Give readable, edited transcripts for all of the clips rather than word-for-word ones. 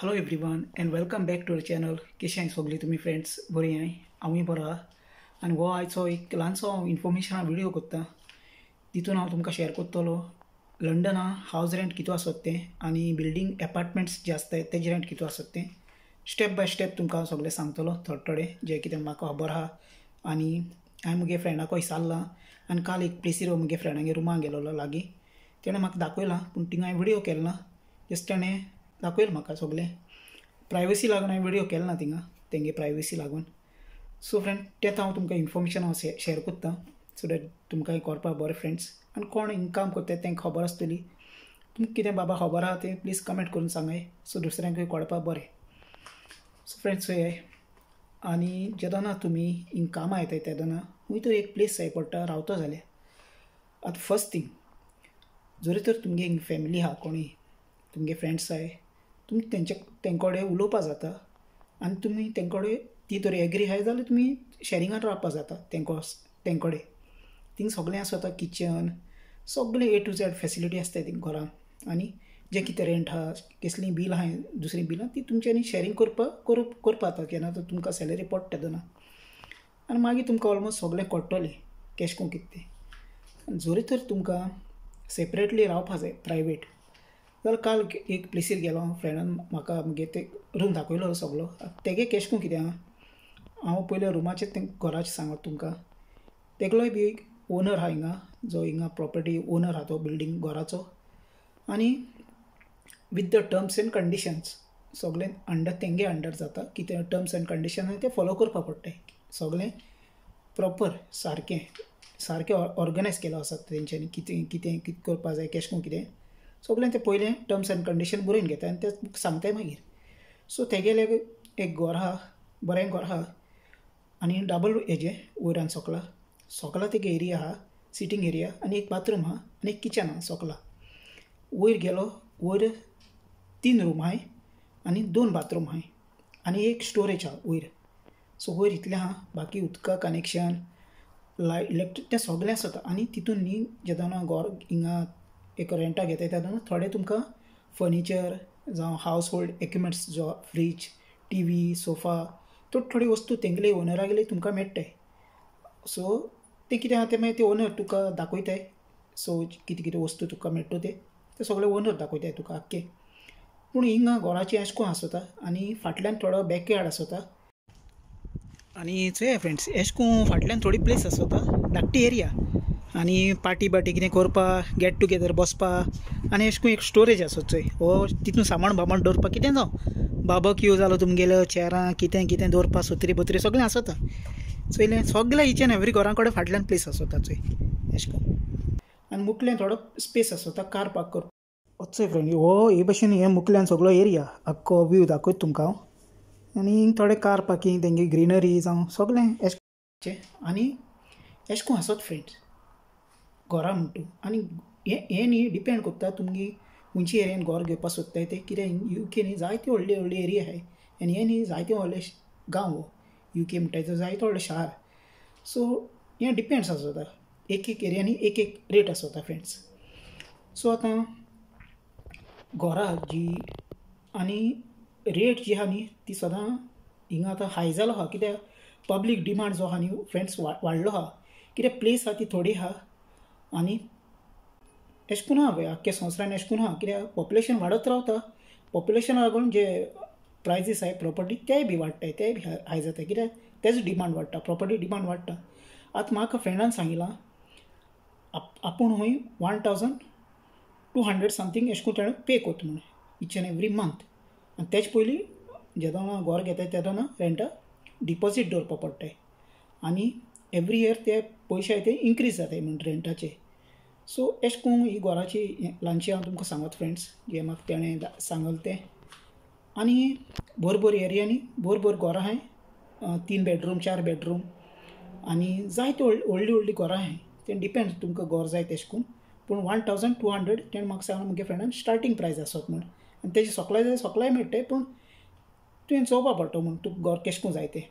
Hello everyone and welcome back to our channel. कशें आहाय सगळीं तुमी फ्रेंड्स बरी आहाय हांवूय बरो आहा आनी हो आयचो एक ल्हानसो इन्फॉर्मेशन व्हिडिओ करता तितून हांव तुमकां शेअर करतलो लंडना हावस रेंट कितू आसत तें आनी बिल्डींग एपार्टमेंट्स जे आसतात तेजे रेंट कितू आसत तें स्टेप बाय स्टेप तुमकां सगळें सांगतलो थोडे जे कितें म्हाका खबर आहा आनी हांवें म्हगे फ्रेंडाको विचारलां आनी काल एक प्लेसीर म्हगे फ्रेंडागे रुमान गेलोलो लागीं तेणें म्हाका दाखयलां पूण थिंगा हांवें व्हिडिओ केलो ना जस्ट ताणें दाखयलें म्हाका सगळें प्रायवसी लागून हांवें व्हिडिओ केलो ना थिंगा तेंगे प्रायवसी लागून सो फ्रेंड तेंच हांव तुमकां इन्फॉर्मेशन हांव शेअर करतां सो दॅट तुमकांय कळपाक बरें फ्रेंड्स आनी कोण इनकम करता तेंकां खबर आसतली तुमकां कितें बाबा खबर आहा तें प्लीज कमेंट करून सांगाय सो दुसऱ्यांकूय कळपाक बरें सो फ्रेंड्स हे आनी जेदोना तुमी इनकामा येताय तेदोना खूंय तर एक प्लेस जाय पडटा रावता जाल्यार आतां फर्स्ट थींग जरी तर तुमगे फॅमिली आहा कोणूय तुमगे फ्रेंड्स जाय तुमी तेंकोडे उलोवपा जाता आनी तुमी तेंकोडे ती तर एग्री आहाय जाल्यार तुमी शेरिंगान रावपा जाता तेंकोडे थिंग सगळें आसता किचन सगळें A to Z फॅसिलिटी आसता थिंग घरान आनी जें कितें रेंट आहा कसलीं बील आहाय दुसरीं बिलां ती तुमच्यांनी शेअरिंग करपा जाता केन्ना तर तुमकां सॅलरी पडटा तेदोना आनी मागीर तुमकां ऑलमोस्ट सगळें कळटलें कॅश कोण कितें तें जरी तर तुमकां सेपरेटली रावपा जाय प्रायवेट जाल्यार काल एक प्लेसीर गेलो फ्रेंडान म्हाका म्हगे ते रूम दाखयलो सगळो तेगे कॅश कोण कितें आहा हांव पयले रुमाचें तें घराचें सांगत तुमकां तेगलोय बी एक ओनर आहा हिंगा जो हिंगा प्रॉपर्टी ओनर आहा तो बिल्डींग घराचो आनी with the terms end conditions सगळें तेंगे अंडर जाता कितें टर्म्स एंड कंडिशन आहा तें फॉलो करपा पडटाय सगळें प्रॉपर सारकें ऑर्गनायज केलो आसा तेंच्यांनी कितें करपा जाय कॅश कोण कितें सगळें तें पयलें टर्म्स एंड कंडिशन बरोवन घेता आनी तें सांगताय मागीर सो तेगेले एक घर आहा बरें घर आहा आनी डबल हेजें वयरान सकला तेगे एरिया आहा सिटींग एरिया आनी एक बाथरूम आहा आनी एक किचन आहा सकला वयर गेलो वयर 3 रूम आहाय आनी 2 बाथरूम आहाय आनी एक स्टोरेज आहा वयर सो वयर इतलें आहा बाकी उदका कनेक्शन लायट इलेक्ट्रीक तें सगळें आसता आनी तितून न्ही जेदोना घर हिंगा एक रेंटाक घेताय तेदोना थोडे तुमकां फर्निचर जावं हावस होल्ड इक्विपमेंट्स जो फ्रीज TV सोफा थोडी वस्तू तेंगले ओनरागेले तुमकां मेळटाय सो तें कितें आहा तें मागीर ते ओनर तुका दाखयताय सो कितें वस्तू तुका मेळटा ते सगळे ओनर दाखयताय तुका आख्खे पूण हिंगा घराचें अशें करून आसता आनी फाटल्यान थोडो बॅकयार्ड आसता आनी चोया फ्रेंड्स अशें करून फाटल्यान थोडी प्लेस आसता धाकटी एरिया आनी पार्टी कितें करपा गेट टुगेदर बसपा आनी अशें करून एक स्टोरेज आसा चोय हो तितून सामान दवरपा कितें जावं बार्बेक्यू जालो तुमगेलो चेरां कितें दवरपा सत्री सगळें आसता चोयलें सगळें इच एंड एवरी घरा कडेन फाटल्यान प्लेस आसता चोय अशें करून आनी मुखल्यान थोडो स्पेस आसता कार पार्क करपा चोय फ्रेंड हो हे भशेन हे मुखल्यान सगळो एरिया आख्खो व्यू दाखयता तुमकां हांव आनी थोडे कार पार्किंग तेंगे ग्रिनरी जावं सगळें अशें आनी अशें करून आसत फ्रेंड्स घरा म्हणटू आनी हें न्ही डिपेंड करता तुमगे खंयच्या एरियेन घर घेवपा सोदताय ते कितें UK न्ही जायते व्हडले एरिया आहाय आनी हे न्ही जायते व्हडले गांव UK म्हणटाय तो जायतो व्हडलें शार सो हें डिपेंड्स आसता एक एरियांनी एक रेट आसता फ्रेंड्स सो आतां घरां जी आनी रेट जी आहा न्ही ती सदां हिंगा आतां हाय जालो आहा कित्याक पब्लीक डिमांड जो आहा न्ही फ्रेंड्स वाडलो आहा कित्याक प्लेस आहा ती थोडी आहा आनी अशें करून आहा आख्खे संवसारान अशें करून आहा कित्याक पॉप्युलेशन वाडत रावता पॉप्युलेशना लागून जे प्रायजीस आहाय प्रॉपर्टी तेय बी वाडटाय तेय बी हाय जाताय कित्याक तेच डिमांड वाडटा प्रॉपर्टी डिमांड वाडटा आतां म्हाका फ्रेंडान सांगिलां आपूण खंय 1200 समथींग अशें करून ताणें पे करता म्हणून इच एंड एवरी मंथ आनी तेच पयलीं जेदोना घर घेताय तेदोना रेंटाक डिपॉजीट दवरपा पडटाय आनी एवरी इयर ते पयशे ते इनक्रीज जाताय म्हण रेंटाचे सो अशें करून ही घराची ल्हानशी हांव तुमकां सांगत फ्रेंड्स जे म्हाका तेणें सांगलें तें आनी भर एरियांनी भर घरां आहाय 3 बेडरूम 4 बेडरूम आनी जायते व्हडलीं घरां आहाय तें डिपेंड तुमकां घर जाय तेशें करून पूण 1200 तेणें म्हाका सांगलें म्हगे फ्रेंडान स्टार्टींग प्रायस आसत म्हण आनी तेजे सगळें मेळटाय पूण तुवें चोवपा पडटा म्हण तुका घर कशें करून जाय तें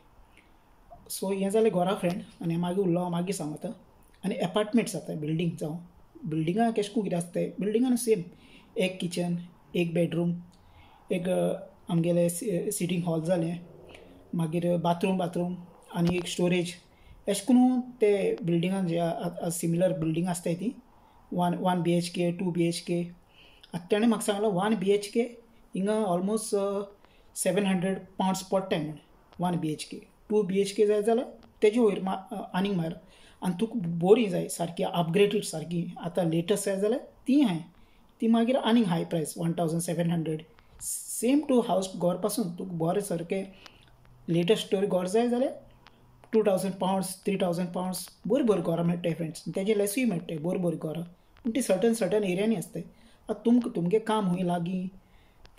सो हें जालें घरा फ्रेंड आनी मागीर उरलो हांव मागीर सांगता आनी एपार्टमेंट्स जाता बिल्डींग जावं बिल्डिंगां कशें करून कितें आसताय बिल्डिंगान सेम एक किचन एक बेडरूम एक आमगेले सिटींग हॉल जालें, मागीर बाथरूम आनी एक स्टोरेज अशें करून ते बिल्डिंगान जे सिमिलर बिल्डींग आसताय ती 1 BHK 2 BHK. आतां ताणें म्हाका सांगलो 1 BHK हिंगा ऑलमोस्ट £700 पडटाय म्हण 1 BHK. 2 BHK जाय जाल्यार तेजे वयर आनीक मार आनी तुका बरी जाय सारकी अपग्रेडेड सारकी आतां लेटस्ट जाय जाल्यार ती हाय, ती मागीर आनीक हाय प्रायस 1700. सेम टू हावस घर पासून तुका बरें सारकें लेटस्ट स्टोरी घर जाय जाल्यार £2000 £3000 बरी घरां मेळटाय फ्रेंड्स. तेजे लेसूय मेळटाय बरी घरां, पूण ती सर्टन एरियांनी आसताय. आतां तुमगे काम हूंय लागीं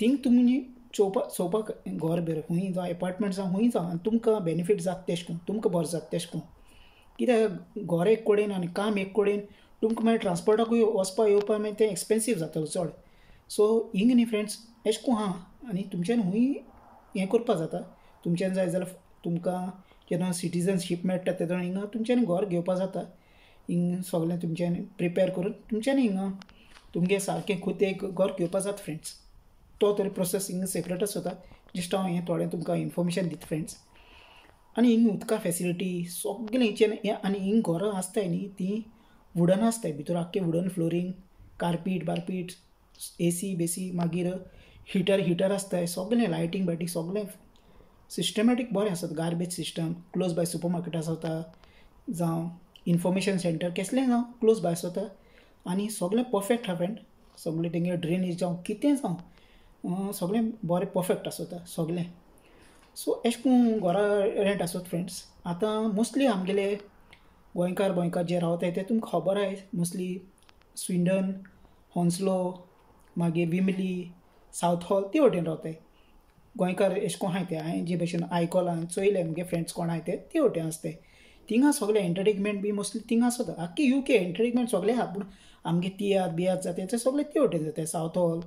थिंग तुमी चोवपाक घर बिर हूंय जावं एपार्टमेंट जावं हूंय जावं आनी तुमकां बेनिफीट जाता तेश करून तुमकां बरें जाता तेश करून. कित्याक घर एक कडेन आनी काम एक कडेन तुमकां मागीर ट्रान्सपोर्टाकूय वचपा येवपा मागीर तें एक्सपेन्सीव जातालो चड. सो हिंग न्ही फ्रेंड्स एश को हा आनी तुमच्यान हूंय हें करपा जाता. तुमच्यान जाय जाल्यार तुमकां जेन्ना सिटीजनशीप मेळटा तेन्ना हिंगा तुमच्यानी घर घेवपा जाता. हिंग सगळें तुमच्यानी प्रिपेर करून तुमच्यानी हिंगा तुमगे सारकें खूद एक घर घेवपा जाता फ्रेंड्स. तो तरी प्रोसेस हिंगा सेपरेटच जाता. जस्ट हांव हें थोडें तुमकां इन्फॉर्मेशन दिता फ्रेंड्स. आनी हिंग उदका फेसिलिटी सगळें हेचें आनी हिंग घरां आसताय न्ही ती वुडन आसताय, भितर आख्खें वुडन फ्लोरींग, कार्पीट AC बेसी मागीर हिटर आसताय, सगळें लायटींग बायटींग सगळें सिस्टमॅटीक बरें आसता. Garbage system close by super market आसता जावं इन्फॉर्मेशन सेंटर कसलें जावं क्लोज बाय आसता आनी सगळें परफेक्ट आहा फ्रेंड. सगळें तेंगे ड्रेनेज जावं कितें जावं सगळें बरें परफेक्ट आसता सगळें. सो एश करून घरां रेंट आसत फ्रेंड्स. आतां मोस्टली आमगेले गोंयकार जे रावताय ते तुमकां खबर आहाय मोस्टली स्विडन, हॉन्सलो मागीर विमली, सावथ हॉल ते वटेन रावताय. गोंयकार एश कोन आहाय ते हांवें जे भशेन आयकलां चोयलें म्हगे फ्रेंड्स कोण आहाय ते वटेन आसताय. थिंगा सगळें एंटरटेनमेंट बी मोस्टली थिंगा आसता. आख्खी UK एंटरटेनमेंट सगळें आहा, पूण आमगे तियात्र जाता ते सगळें ते वटेन जाताय. सावथ हॉल,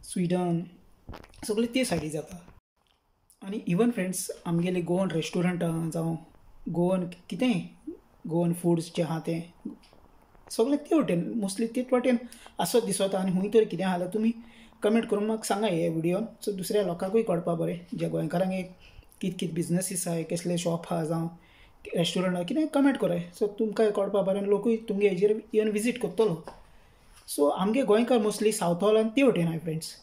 स्विडन सगळें ते सायडी जाता. आनी इवन फ्रेंड्स आमगेले गोवन रेस्टोरंटां जावं गोवन फूड्स जे आहा तें सगळें ते वटेन मोस्टली तेच वटेन आसत दिसता. आनी हूंय तरी कितें आहा जाल्यार तुमी कमेंट करून म्हाका सांगा हे विडियोन, सो दुसऱ्या लोकांकूय कळपा बरें जे गोंयकारांक एक कित बिजनसीस आहाय, कसले शॉप आहा जावं रेस्टोरंट आहा कितें कमेंट कराय. सो तुमकां कळपा बरें आनी लोकूय तुमगे हेजेर येवन विजीट करतलो. सो आमगे गोंयकार मोस्टली सावथ हॉलान ते वटेन आहाय फ्रेंड्स.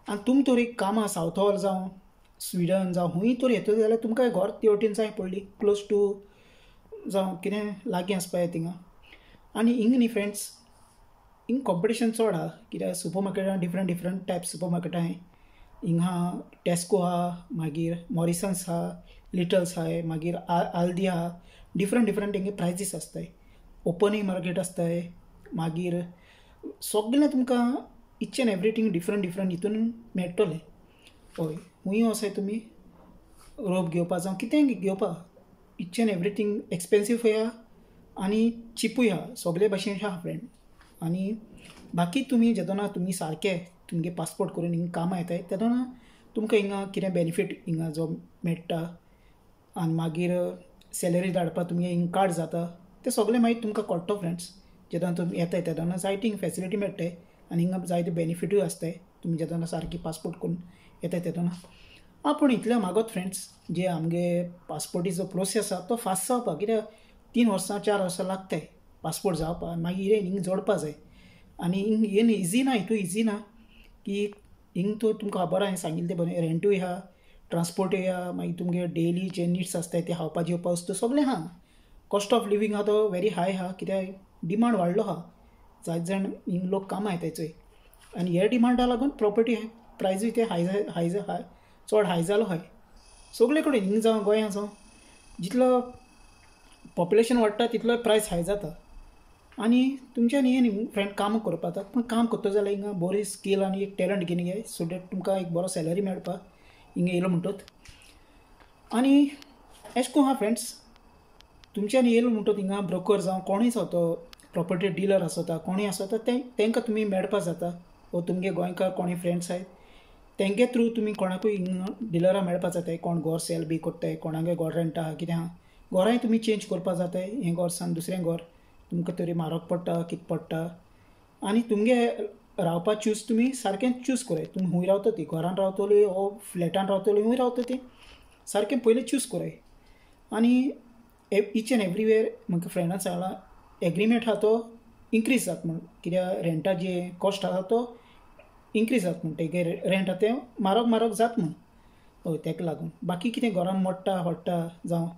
आनी तुमी तरी कामां सावथ हॉल जावं स्विडन जावं हूंय तरी येतले जाल्यार तुमकां घर ते वटेन जाय पडली क्लोज टू जावं कितें लागीं आसपा जाय थिंगा. आनी हिंग न्ही फ्रेंड्स हिंग कॉम्पिटिशन चड आहा कित्याक सुपर मार्केटान डिफरंट टायप्स सुपर मार्केटां हाय. हिंगा टेस्को आहा, मागीर मॉरिसन्स आहा, लिटल्स आहाय, मागीर आल्दी आहा. डिफरंट तेंगे प्रायजीस आसताय. ओपनिंग मार्केट आसताय, मागीर सगळें तुमकां इच एंड एवरीथींग डिफरंट हितून मेळटलें. हय हूंय वसाय तुमी रोप घेवपा जावं कितेंय घेवपा इच एंड एवरीथींग एक्सपेन्सीव आहा आनी चिपूय आहा सगळे भशेन आहा फ्रेंड. आनी बाकी तुमी जेदोना तुमी सारके तुमगे पासपोर्ट करून हिंगा कामां येताय तेदोना तुमकां हिंगा कितें बेनिफीट हिंगा जो मेळटा आनी मागीर सॅलरी धाडपा तुमगे हिंगा कार्ड जाता ते सगळें मागीर तुमकां कळटा फ्रेंड्स. जेदोना तुमी येताय तेदोना जायती फेसिलिटी मेळटाय आनी हिंगा जायते बेनिफिटूय आसताय तुमी जेदोना सारकी पासपोर्ट करून येताय तेदोना. पूण इतलें मागोत फ्रेंड्स जे आमगे पासपोर्टीचो प्रोसेस आसा तो फास्ट जावपा कित्याक 3 वर्सां 4 वर्सां लागताय पासपोर्ट जावपा. मागीर हिंगा जोडपा जाय आनी हिंग हें इजी ना, हितू इजी ना की हिंग तो तुमकां खबर हांवें सांगिल्लें तें बरें रेंटूय आहा, ट्रान्सपोर्टूय आहा, मागीर तुमगे डेली जे निड्स आसताय ते खावपा जेवपा वस्तू सगळें आहा. कॉस्ट ऑफ लिवींग आहा तो वेरी हाय आहा कित्याक डिमांड वाडलो आहा. जायत जाण हिंग लोक कामां येताय चोय आनी हे डिमांडा लागून प्रॉपर्टी प्रायजूय ते चड हाय जालो आहाय सगळे कडेन. हिंग जावं गोंयां जावं जितलो पॉप्युलेशन वाडटा तितलो प्रायस हाय जाता. आनी तुमच्यान हें न्ही फ्रेंड काम करपा जाता, पूण काम करता जाल्यार हिंगा बरी स्कील आनी एक टॅलंट घेवन घे सो दॅट तुमकां एक बरो सॅलरी मेळपा हिंगा येयलो म्हणटत. आनी एशें कोन्न आहा फ्रेंड्स तुमच्यान येयलो म्हणटत हिंगा ब्रोकर जावं कोणूय जावं तो प्रॉपर्टी डिलर आसता कोणूय आसता तेंकां तुमी मेळपा जाता. वो तुमगे गोंयकार कोणूय फ्रेंड्स आहाय तेंगे थ्रू तुमी कोणाकूय हिंगा डिलरां मेळपा जाताय. कोण घर सेल बी करताय, कोणागे घर रेंट आहा कितें आहा घरांय तुमी चेंज करपा जाताय. हें घर सावन दुसरें घर तुमकां तरी म्हारग पडटा कितें पडटा आनी तुमगे रावपा चूज तुमी सारकें चूज कराय तुमी खूंय रावता ती घरान रावतली ओ फ्लॅटान रावतली खूंय रावता ती सारकें पयलीं चूज कराय आनी ईच एंड एवरीवेर म्हाका फ्रेंडान सांगलां एग्रीमेंट आहा तो इन्क्रीज जाता म्हण कित्याक रेंटा जे कॉस्ट आसा तो इन्क्रीज जाता म्हण तेगे रेंट आहा तें म्हारग जाता म्हण हय तेका लागून बाकी कितें घरान मोडटा हडटा जावं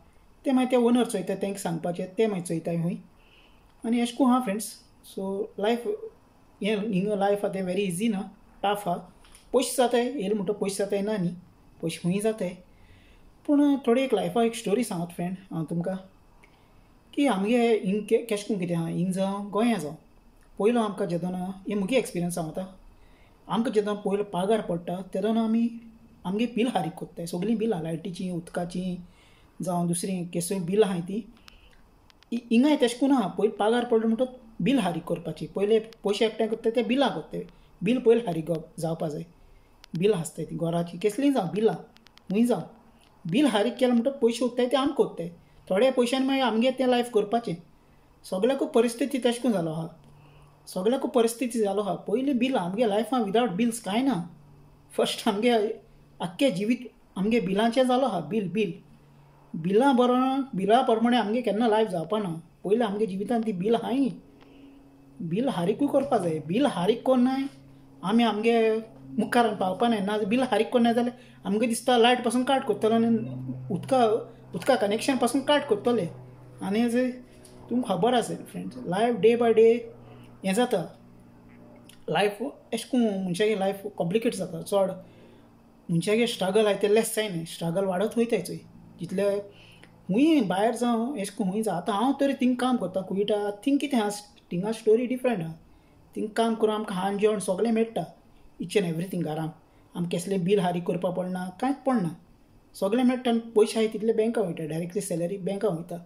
तें मागीर ते ओनर चोयता तेंकां सांगपाचें ते मागीर चोयताय खूंय आनी अशें करून आहा फ्रेंड्स सो लायफ हें हिंगा लायफ आहा तें वेरी इजी ना टफ आहा पयशे जाताय येयले म्हणटा पयशे जाताय ना न्ही पयशे खूंय जाताय पूण थोडी एक लायफा एक स्टोरी सांगत फ्रेंड हांव तुमकां की आमगे हिंग केश करून कितें आहा हिंग जावं गोंया जावं पयलो आमकां जेदोन हें मुगे एक्सपिरियन्स सांगता आमकां जेदोन पयलो पागार पडटा तेदोन आमी आमगे बील हारीक कोत्ताय सगळीं बिलां लायटीचीं उदकाचीं जावं दुसरीं केसय बील आहाय ती हिंगाय तेशें करून आहा पयलीं पागार पडलो म्हणटच बील हारीक करपाची पयले पयशे एकठांय कोत्ताय ते बिलां कोत्ताय बील पयलीं हारीक जावपा जाय बील आसताय ती घराची कसलीं जावं बिलां खूंय जावं बील हारीक केलें म्हणटच पयशे उरताय ते आमी कोत्ताय थोड्या पयशांनी मागीर आमगे तें लायफ करपाचें सगळ्याकूच परिस्थिती तेशें करून जालो आहा सगळ्याकूच परिस्थिती जालो आहा पयलीं बील आमगे लायफान विदावट बिल्स कांय ना फस्ट आमगे आख्खें जिवीत आमगे बिलांचें जालो आहा बील बिला प्रमाणे आमगे केन्ना लायफ जावपा ना पयलीं आमगे जिवितान ती बील आहाय बील हारीकूय करपा जाय बील हारीक कोन्नाय आमी आमगे मुखार पावपा ना बील हारीक कोन्नाय जाल्यार आमगे दिसता लायट पासून काट कोत्तलो आनी उदका कनेक्शन पासून काट कोत्तले आनी तुमकां खबर आसा friends life day by day हें जाता लायफ अशें करून मनशागे लायफ कॉम्प्लिकेट जाता चड मनशागे स्ट्रगल आहाय ते लेस जायनाय स्ट्रगल वाडत वयताय चोय जितले खूंय भायर जावं अशें करून खूंय जावं आतां हांव तरी थिंग काम करता कुयटा थिंग कितें आहा थिंगा स्टोरी डिफरंट आहा थिंग काम करून आमकां खाण जेवण सगळें मेळटा ईच एंड एवरीथींग घरान आमकां कसलें बील हारीक करपा पडना कांयच पडना सगळें मेळटा आनी पयशे आहाय तितले बँकां वयता डायरेक्टली सॅलरी बँकां वयता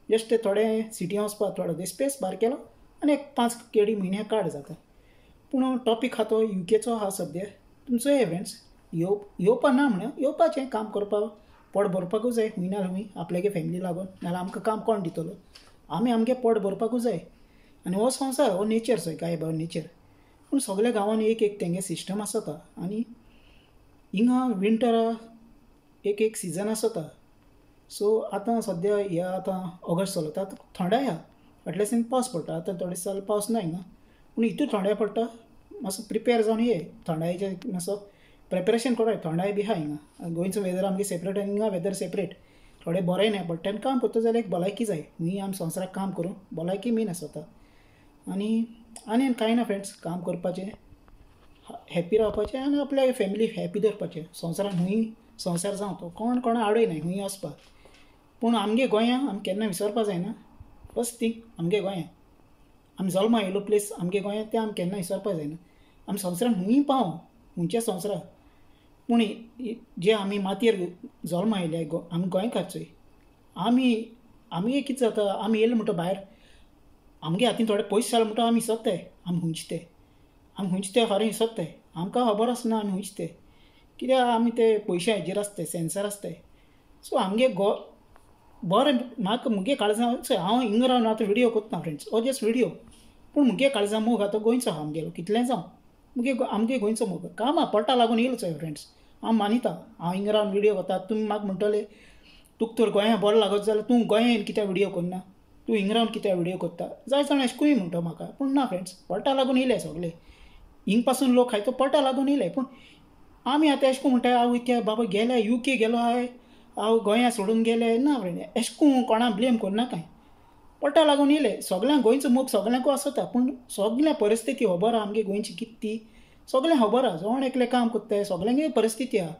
जस्ट ते थोडे सिटीन वचपा थोडो दीस स्पेस भायर केलो आनी एक 5 केडी म्हयन्या कार्ड जाता पूण टॉपीक आहा तो यूकेचो आहा सद्या तुमचो इव्हेंट्स येवपा ना म्हण येवपाचें काम करपा पोट भरपाकूच जाय खूंय ना खूंय आपल्यागे फॅमिली लागून नाल्यार आमकां काम कोण दितलो आमी आमगे पोट भरपाकूच जाय आनी हो संवसार हो नेचर सो काय अबावट नेचर पूण सगळ्या गांवांनी एक तेंगे सिस्टम आसता आनी हिंगा विंटर एक सिजन आसता सो आतां सद्या हे आतां ऑगस्ट चलता आतां थंडाय आहा फाटल्या दिसांनी पावस पडटा आतां थोडे दिसां पावस ना हिंगा पूण हितूर थंडाय पडटा मातसो प्रिपेर जावन ये थंडायेचे मातसो प्रिपेरेशन कराय थंडाय बी आहा हिंगा गोंयचो वेदर आमगे सेपरेट आनी हिंगा वेदर सेपरेट थोडे बरें ना बट तेन्ना काम करता जाल्यार एक भलायकी जाय खूंय आमी संवसाराक काम करूं भलायकी मेन आसता आनी कांय ना फ्रेंड्स काम करपाचें हॅप्पी रावपाचें आनी आपल्या फॅमिली हॅप्पी दवरपाचें संवसारान खूंय संवसार जावं तो कोणा आडयनाय खूंय वचपाक पूण आमगे गोंयां आमी केन्ना विसरपा जायना फस्ट थींग आमगे गोंयां आमी जल्मा येयलो प्लेस आमगे गोंयां तें आमी केन्ना विसरपा जायना आमी संवसारान खूंय पावूं खंयच्या संवसाराक पूण जे आमी मातयेर जल्मा येयले आमी गोंयकारचोय आमी कितें जाता आमी येयले म्हणटा भायर आमगे हातीन थोडे पयशे जाले म्हणटा आमी विसरताय आमी खुंयचे ते खरें विसरताय आमकां खबर आसना आमी खुंयचे ते कित्याक आमी ते पयशे हेजेर आसताय सेन्सर आसताय सो आमगे बरें म्हाका मुगे काळजां हांव हिंगा रावन आतां व्हिडियो कोत्ता फ्रेंड्स हो जस्ट व्हिडियो पूण मुगे काळजां मोग आतां गोंयचो आहा आमगेलो कितलें जावं आमगे गोंयचो मोग कामा पोटा लागून येयलो चोय फ्रेंड्स हांव मानिता हांव हिंगा रावन व्हिडियो कोत्ता तुमी म्हाका म्हणटले तुका तर गोंयां बरो लागत जाल्यार तूं गोंयां येवन कित्याक व्हिडियो करना तूं हिंगा रावन कित्याक व्हिडियो कोत्ता जाय जाण अशें करूं म्हणटा म्हाका पूण ना फ्रेंड्स पोटा लागून येयले सगळे हिंग पासून लोक हाय तो पोटा लागून येयले पूण आमी आतां अशें करून म्हणटा हांव इतके बाबा गेल्या UK गेलो हाय हांव गोंया सोडून गेले ना फ्रेंड अशें करून कोणा ब्लेम करना कांय पोटा लागून येयले सगळ्यांक गोंयचो मोग सगळ्यांकूय आसता पूण सगळ्या परिस्थिती खबर आहा आमगे गोंयची कितें ती सगळ्यांक खबर आहा जोण एकलें काम कोत्ताय सगळ्यांगे परिस्थिती आहा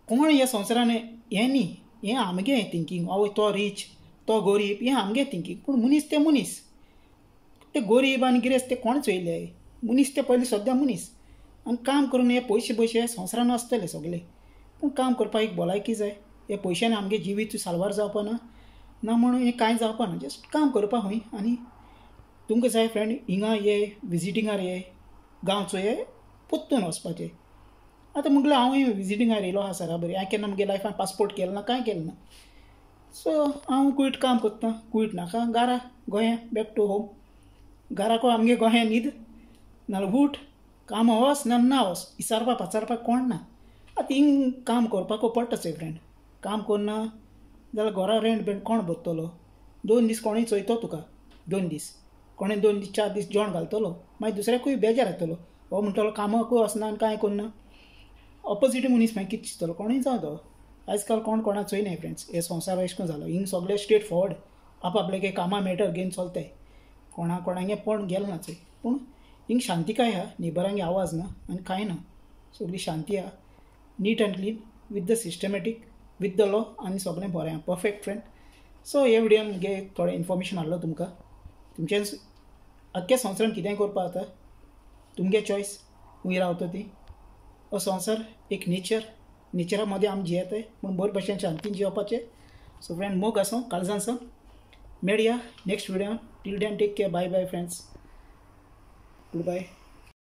कोण ह्या संवसारान हें न्ही हें आमगे थिंकींग आवय तो रीच तो गरीब हें आमगे थिंकींग पूण मनीस ते गरीब आनी गिरेस्त ते कोण चोयले मनीस ते पयलीं सद्या मनीस आनी काम करून हे पयशे संवसारान आसतले सगळे पूण काम करपाक एक भलायकी जाय हे पयशांनी आमगे जिवीत साल्वार जावपा ना म्हणून हें कांय जावपा ना जस्ट काम करपा खंय आनी तुमकां जाय फ्रेंड हिंगा ये विजिटिंगार ये गांवचो ये पोत्तून वचपाचें आतां म्हटल्यार हांवूय विजिटिंगार येयलो आहा सरा बरी हांवें केन्ना म्हगे लायफान पासपोर्ट केलो ना कांय केलें ना सो हांव कुयट काम करता कुयट नाका घरा गोंया बॅक टू होम घराको आमगे गोंया न्हीद नाल्यार उठ काम वच ना वच विचारपाक पाचारपाक कोण ना. आतां हिंग काम करपाक पडटा चोय फ्रेंड. काम करना जाल्यार घरा रेंट बेंट कोण भरतलो. 2 दीस कोणूय चोयतो तुका 2 दीस कोणें 2 दीस 4 दीस जेवण घालतलो. मागीर दुसऱ्याकूय बेजार येतलो. हो म्हणटलो कामाकूय वचना आनी कांय करना. ऑपोजीट मनीस मागीर कितें चिंततलो कोणूय जावं तो. आयज काल कोण कोणा चोयनाय फ्रेंड्स. हे संवसार अशें करून जालो. हिंग सगळे स्ट्रेट फॉरवर्ड आपआपल्यागे कामां मेळटा घेवन चलताय. कोणागे पण गेलो ना चोय. पूण हिंग शांतीकाय आहा. नेबरांगे आवाज ना आनी कांय ना. सगळी शांती आहा. Neat and clean with the systematic with the law आनी सगळें बरें आहा. Perfect friend. सो हे विडियोन मुगे थोडें इन्फॉर्मेशन हाडलो तुमकां. तुमचे अख्ख्या संवसारान कितेंय करपा जाता. तुमगे चॉयस खूंय रावता ती. हो संवसार एक नेचरा मदें आमी जियेताय पूण बरे भशेन शांतीन जिवपाचें. सो फ्रेंड मोग आसूं काळजान सांग मेळया नेक्स्ट विडियोन. Till then take care. Bye bye friends. Good bye.